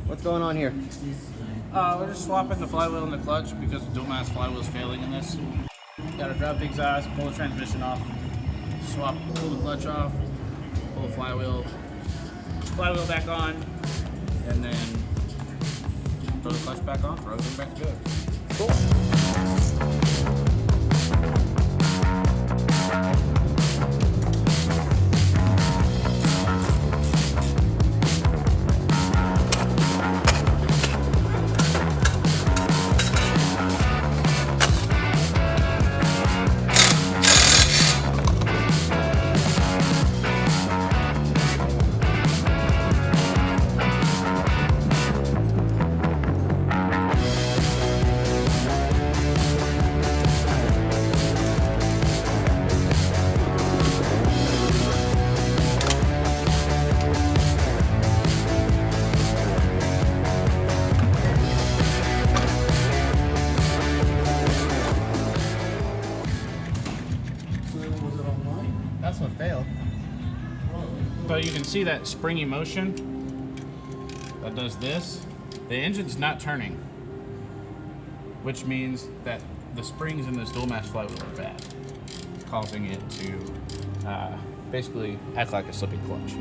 What's going on here? We're just swapping the flywheel and the clutch because the dual mass flywheel is failing in this. Gotta drop the exhaust, pull the transmission off, pull the clutch off, pull the flywheel back on, and then throw the clutch back on, throw everything back together. Cool. That's what failed. So you can see that springy motion that does this. The engine's not turning, which means that the springs in this dual mass flywheel are bad, causing it to basically act like a slipping clutch.